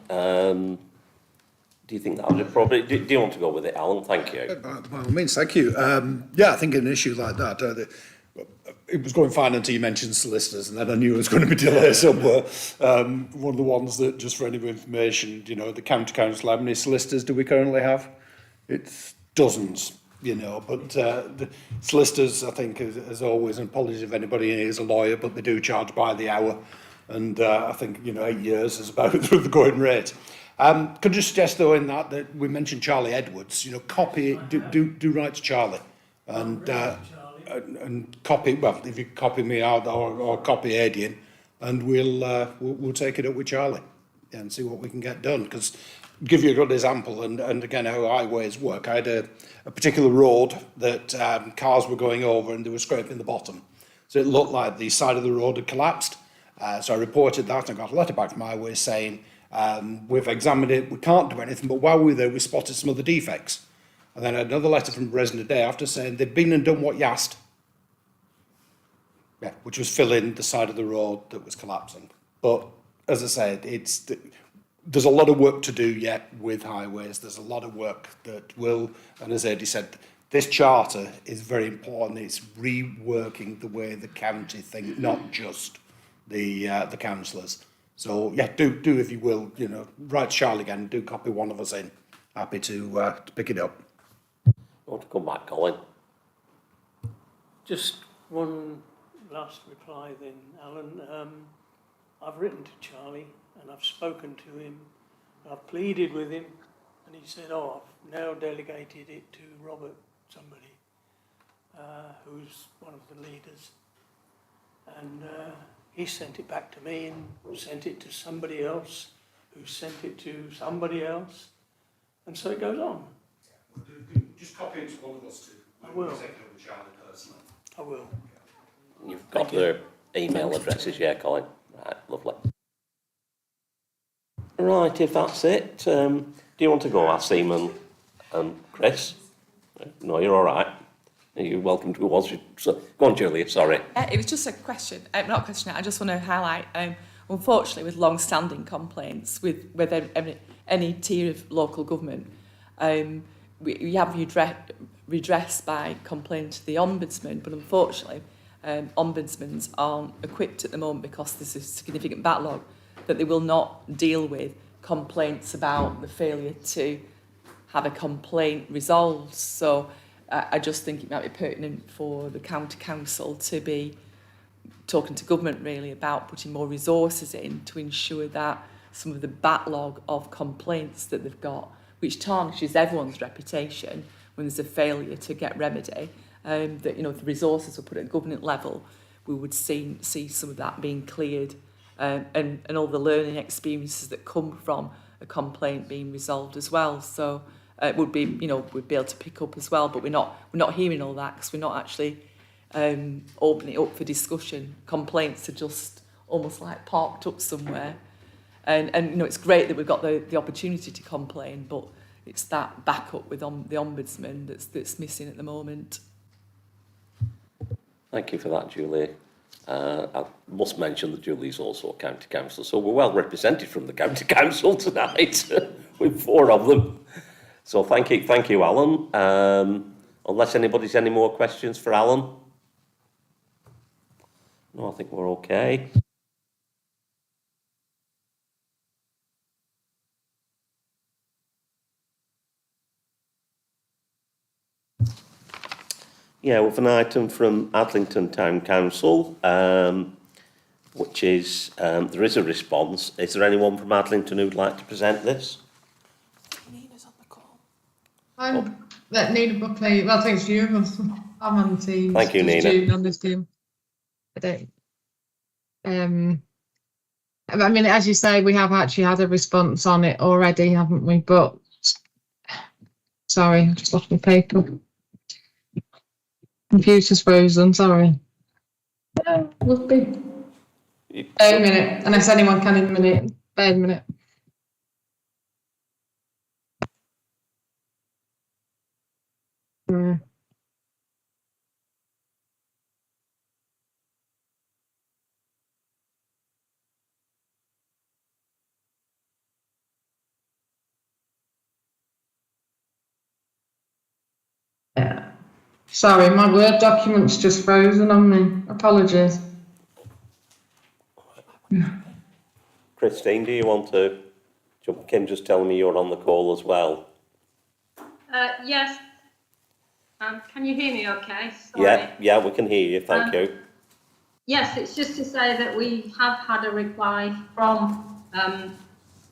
Do you think that was appropriate? Do you want to go with it, Alan? Thank you. By all means, thank you. Yeah, I think an issue like that, it was going fine until you mentioned solicitors, and then I knew it was going to be delayed somewhere. One of the ones that, just for any information, the county council, how many solicitors do we currently have? It's dozens, but the solicitors, I think, as always, and apologies if anybody here is a lawyer, but they do charge by the hour, and I think, 8 years is about through the going rate. Could you suggest, though, in that we mentioned Charlie Edwards, do write to Charlie, and copy, well, if you copy me out or copy Adrian, and we'll take it up with Charlie and see what we can get done. Because give you a good example, and again how highways work. I had a particular road that cars were going over and they were scraping the bottom, so it looked like the side of the road had collapsed. So I reported that and got a letter back from highways saying we've examined it, we can't do anything, but while we were there we spotted some other defects. And then I had another letter from a resident a day after saying they'd been and done what you asked. Yeah, which was filling the side of the road that was collapsing. But as I said, there's a lot of work to do yet with highways. There's a lot of work that will, and as Eddie said, this charter is very important. It's reworking the way the county think, not just the councillors. So yeah, do if you will, write to Charlie again, do copy one of us in. Happy to pick it up. I want to come back, Colin. Just one last reply then, Alan. I've written to Charlie and I've spoken to him, I've pleaded with him, and he said, I've now delegated it to Robert somebody, who's one of the leaders. And he sent it back to me and sent it to somebody else, who sent it to somebody else, and so it goes on. Just copy it to one of us too. I will. Charlie personally. I will. You've got their email addresses, yeah, Colin. Right, lovely. Right, if that's it, do you want to go, Asim and Chris? No, you're all right. You're welcome to go on. So, go on, Julia, sorry. It was just a question, not a question, I just want to highlight, unfortunately, with long-standing complaints with any tier of local government, we have redress by complaining to the Ombudsman, but unfortunately, Ombudsmen aren't equipped at the moment because there's a significant backlog that they will not deal with complaints about the failure to have a complaint resolved. So I just think it might be pertinent for the county council to be talking to government really about putting more resources in to ensure that some of the backlog of complaints that they've got, which tarnishes everyone's reputation when there's a failure to get remedy, that if the resources were put at government level, we would see some of that being cleared, and all the learning experiences that come from a complaint being resolved as well. So it would be, we'd be able to pick up as well, but we're not hearing all that because we're not actually opening it up for discussion. Complaints are just almost like parked up somewhere, and it's great that we've got the opportunity to complain, but it's that backup with the Ombudsman that's missing at the moment. Thank you for that, Julie. I must mention that Julie's also a county councillor, so we're well represented from the county council tonight with 4 of them. So thank you, Alan. Unless anybody's any more questions for Alan? No, I think we're okay. Yeah, with an item from Adlington Town Council, which is, there is a response. Is there anyone from Adlington who'd like to present this? Nina's on the call. Nina Buckley. Well, thanks to you. I'm on the team. Thank you, Nina. June on this team. I mean, as you say, we have actually had a response on it already, haven't we? But sorry, I just lost my paper. Computer's frozen, sorry. Would be. Bear a minute, unless anyone can in a minute. Bear a minute. Yeah. Sorry, my Word document's just frozen on me. Apologies. Christine, do you want to jump? Kim just telling me you're on the call as well. Yes. Can you hear me okay? Sorry. Yeah, we can hear you, thank you. Yes, it's just to say that we have had a reply from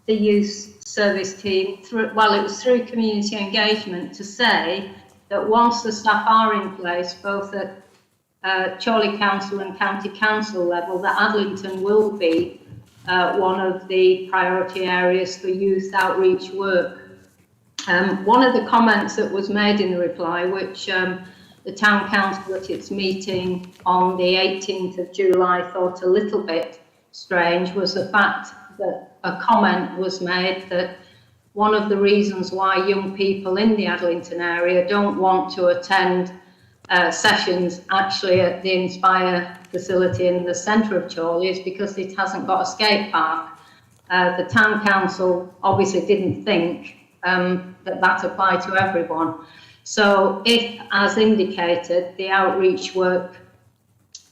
the youth service team, it was through community engagement, to say that once the staff are in place, both at Chorley Council and County Council level that Adlington will be one of the priority areas for youth outreach work. One of the comments that was made in the reply, which the Town Council at its meeting on the 18th of July thought a little bit strange, was the fact that a comment was made that one of the reasons why young people in the Adlington area don't want to attend sessions actually at the Inspire facility in the centre of Chorley is because it hasn't got a skate park. The Town Council obviously didn't think that applied to everyone. So if, as indicated, the outreach work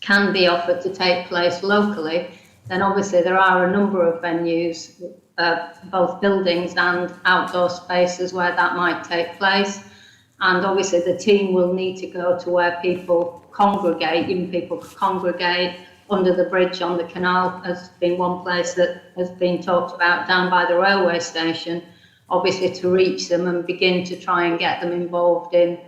can be offered to take place locally, then obviously there are a number of venues, both buildings and outdoor spaces where that might take place. And obviously the team will need to go to where people congregate, young people congregate. Under the bridge on the canal has been one place that has been talked about, down by the railway station, obviously to reach them and begin to try and get them involved in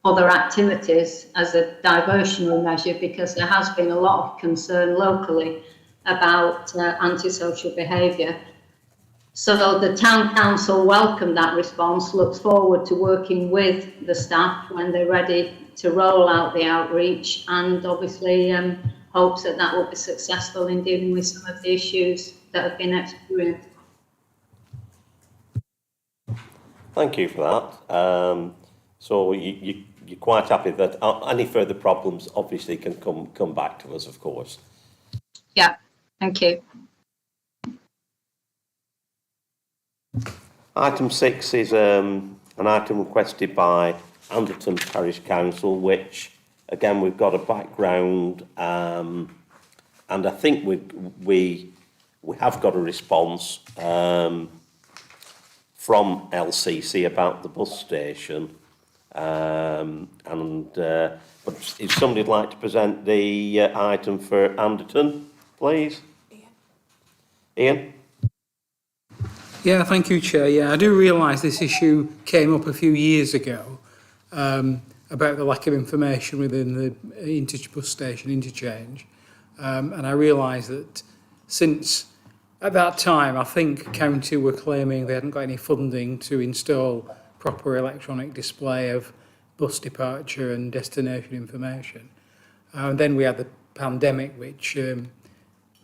other activities as a diversionary measure, because there has been a lot of concern locally about antisocial behaviour. So the Town Council welcomed that response, looks forward to working with the staff when they're ready to roll out the outreach, and obviously hopes that that will be successful in dealing with some of the issues that have been experienced. Thank you for that. So you're quite happy that any further problems obviously can come back to us, of course. Yeah, thank you. Item 6 is an item requested by Anderton Parish Council, which again we've got a background, and I think we have got a response from LCC about the bus station, but if somebody'd like to present the item for Anderton, please. Ian? Yeah, thank you, Chair. Yeah, I do realise this issue came up a few years ago about the lack of information within the bus station interchange, and I realise that since at that time, I think County were claiming they hadn't got any funding to install proper electronic display of bus departure and destination information. And then we had the pandemic, which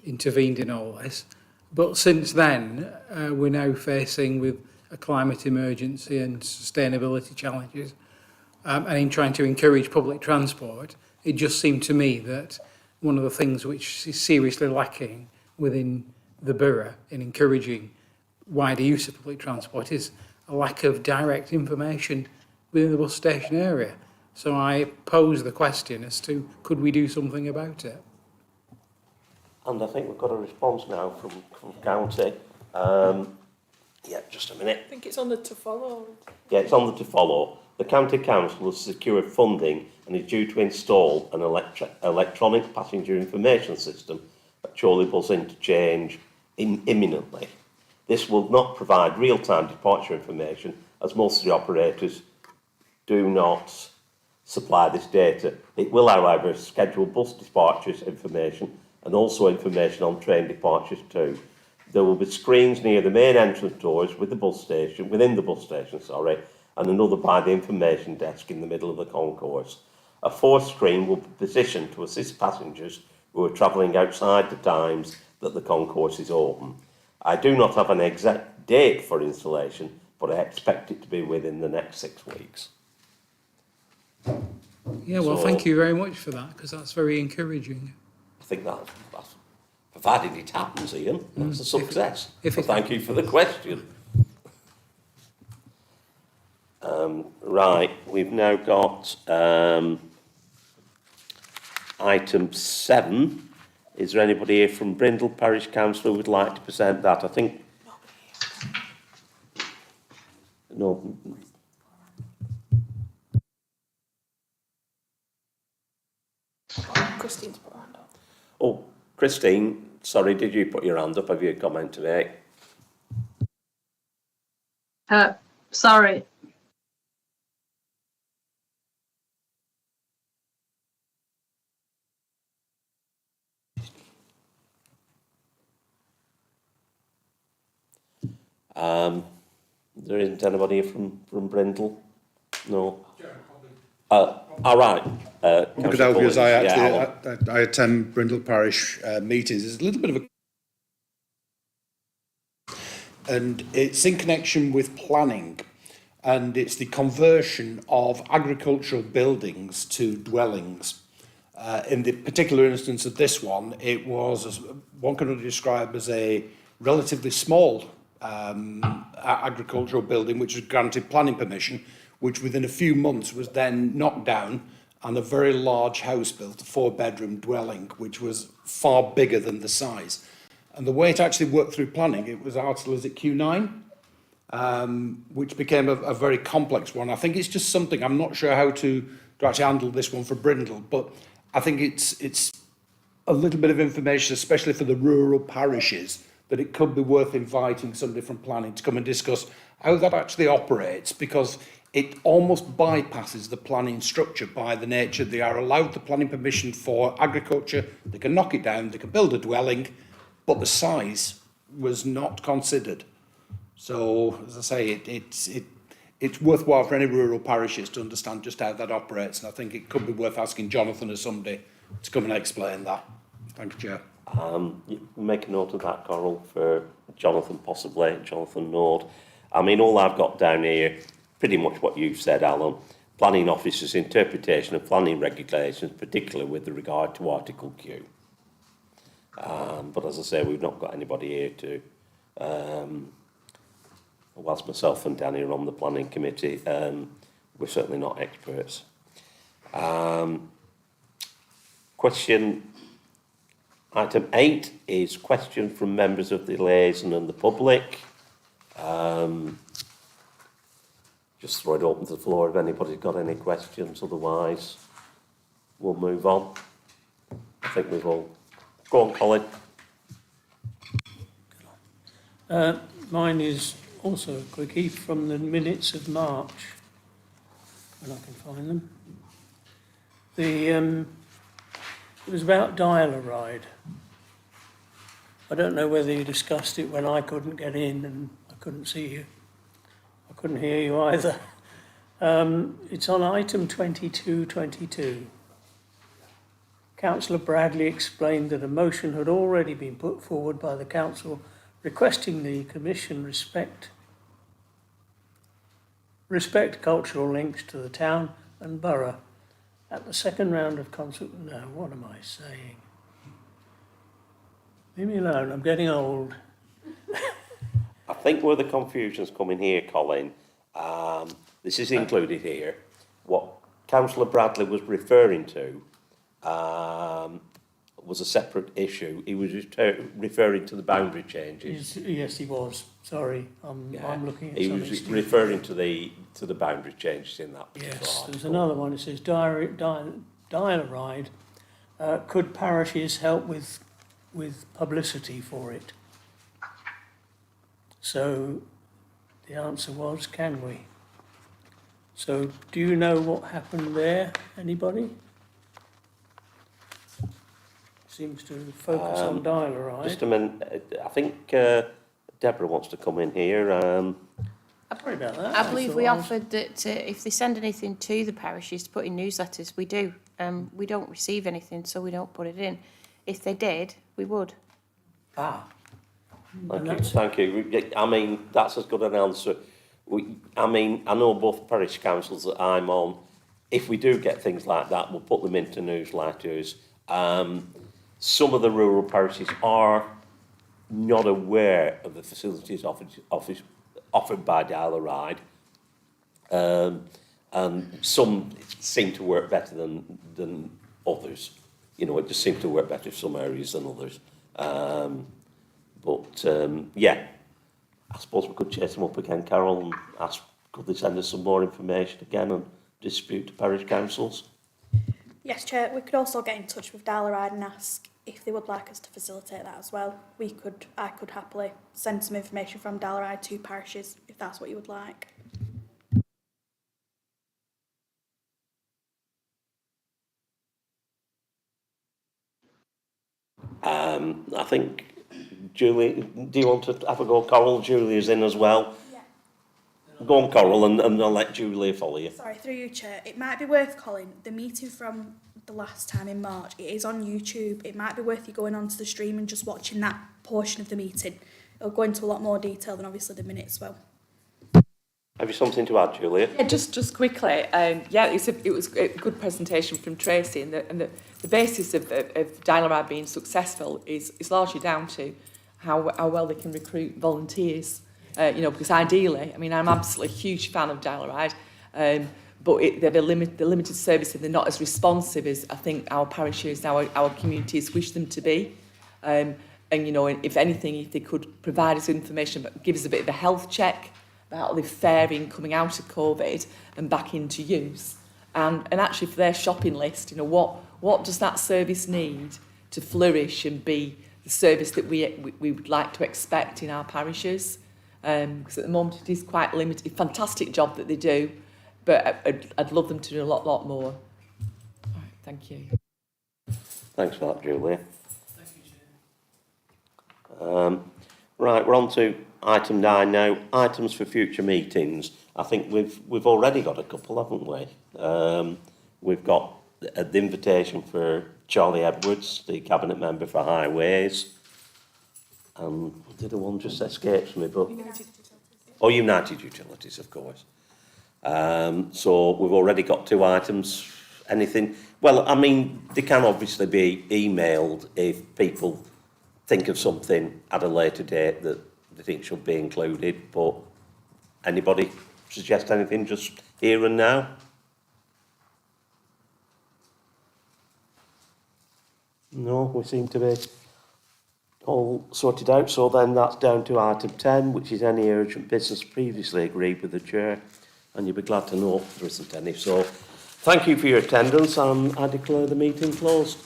intervened in all this. But since then, we're now facing with a climate emergency and sustainability challenges. And in trying to encourage public transport, it just seemed to me that one of the things which is seriously lacking within the borough in encouraging wider use of public transport is a lack of direct information within the bus station area. So I pose the question as to, could we do something about it? And I think we've got a response now from County. Yeah, just a minute. I think it's on the to follow. Yeah, it's on the to follow. The County Council has secured funding and is due to install an electronic passenger information system at Chorley Bus Interchange imminently. This will not provide real-time departure information, as most of the operators do not supply this data. It will, however, schedule bus departures information and also information on train departures too. There will be screens near the main entrance doors within the bus station, and another by the information desk in the middle of the concourse. A fourth screen will be positioned to assist passengers who are travelling outside the times that the concourse is open. I do not have an exact date for installation, but I expect it to be within the next 6 weeks. Yeah, well, thank you very much for that, because that's very encouraging. I think that's provided it happens, Ian, that's a success. Thank you for the question. Right, we've now got item 7. Is there anybody here from Brindle Parish Council who would like to present that? I think... No. Christine's put her hand up. Oh, Christine, sorry, did you put your hand up? Have you a comment to make? Sorry. There isn't anybody here from Brindle? No. All right. Could help you as I actually I attend Brindle Parish meetings. There's a little bit of a, and it's in connection with planning, and it's the conversion of agricultural buildings to dwellings. In the particular instance of this one, it was one can only describe as a relatively small agricultural building which was granted planning permission, which within a few months was then knocked down, and a very large house built, a 4-bedroom dwelling, which was far bigger than the size. And the way it actually worked through planning, it was Article, is it Q9? Which became a very complex one. I think it's just something, I'm not sure how to actually handle this one for Brindle, but I think it's a little bit of information, especially for the rural parishes, that it could be worth inviting somebody from planning to come and discuss how that actually operates, because it almost bypasses the planning structure by the nature. They are allowed the planning permission for agriculture, they can knock it down, they can build a dwelling, but the size was not considered. So, as I say, it's worthwhile for any rural parishes to understand just how that operates, and I think it could be worth asking Jonathan or somebody to come and explain that. Thank you, Chair. Make a note of that, Coral, for Jonathan, possibly, Jonathan Nord. I mean, all I've got down here, pretty much what you've said, Alan. Planning officer's interpretation of planning regulations, particularly with regard to Article Q. But as I say, we've not got anybody here to, whilst myself and Danny are on the planning committee, we're certainly not experts. Question item 8 is question from members of the liaison and the public. Just throw it open to the floor if anybody's got any questions, otherwise we'll move on. I think we've all... Go on, Colin. Mine is also a quickie from the minutes of March, when I can find them. It was about dial-a-ride. I don't know whether you discussed it when I couldn't get in and I couldn't see you. I couldn't hear you either. It's on item 2222. Councillor Bradley explained that a motion had already been put forward by the council requesting the Commission respect cultural links to the town and borough at the second round of no, what am I saying? Leave me alone, I'm getting old. I think where the confusion's coming here, Colin, this is included here. What Councillor Bradley was referring to was a separate issue. He was referring to the boundary changes. Yes, he was. Sorry, I'm looking at he something. Was referring to the boundary changes in that particular Yes, article. there's another one. It says dial-a-ride. Could parishes help with publicity for it? So the answer was, can we? So do you know what happened there? Anybody? Seems to focus on dial-a-ride. Just a minute. I think Deborah wants to come in here. Sorry about that. I believe we offered that if they send anything to the parishes to put in newsletters, we do. We don't receive anything, so we don't put it in. If they did, we would. Thank you. I mean, that's as good an answer. I mean, I know both parish councils that I'm on, if we do get things like that, we'll put them into newsletters. Some of the rural parishes are not aware of the facilities offered by Dial-a-Ride. And some seem to work better than others. You know, it just seems to work better in some areas than others. Yeah, I suppose we could chase them up again, Carol, and ask, could they send us some more information again and distribute to parish councils? Yes, Chair. We could also get in touch with Dial-a-Ride and ask if they would like us to facilitate that as well. I could happily send some information from Dial-a-Ride to parishes if that's what you would like. I think Julie, do you want to have a go? Coral, Julia's in as well. Yeah. Go on, Coral, and I'll let Julia follow you. Sorry, through you, Chair. It might be worth, Colin, the meeting from the last time in March, it is on YouTube. It might be worth you going onto the stream and just watching that portion of the meeting. It'll go into a lot more detail than obviously the minutes will. Have you something to add, Julia? Yeah, just quickly. Yeah, it was a good presentation from Tracy, and the basis of Dial-A-Ride being successful is largely down to how well they can recruit volunteers. You know, because ideally, I mean, I'm absolutely a huge fan of Dial-A-Ride, but they're limited service and they're not as responsive as I think our parishes and our communities wish them to be. And, you know, if anything, if they could provide us information, but give us a bit of a health check about how they're faring coming out of COVID and back into use. And actually for their shopping list, you know, what does that service need to flourish and be the service that we would like to expect in our parishes? Because at the moment it is quite limited. Fantastic job that they do, but I'd love them to do a lot more. All right, thank you. Thanks for that, Julia. Right, we're on to item 9 now. Items for future meetings. I think we've already got a couple, haven't we? We've got the invitation for Chorley Edwards, the cabinet member for highways. The other one just escapes me, but United Utilities, of course. So we've already got 2 items. Anything? Well, I mean, they can obviously be emailed if people think of something at a later date that they think should be included. But anybody suggest anything just here and now? No, we seem to be all sorted out. So then that's down to item 10, which is any urgent business previously agreed with the chair. And you'll be glad to know there isn't any. So thank you for your attendance, and I declare the meeting closed.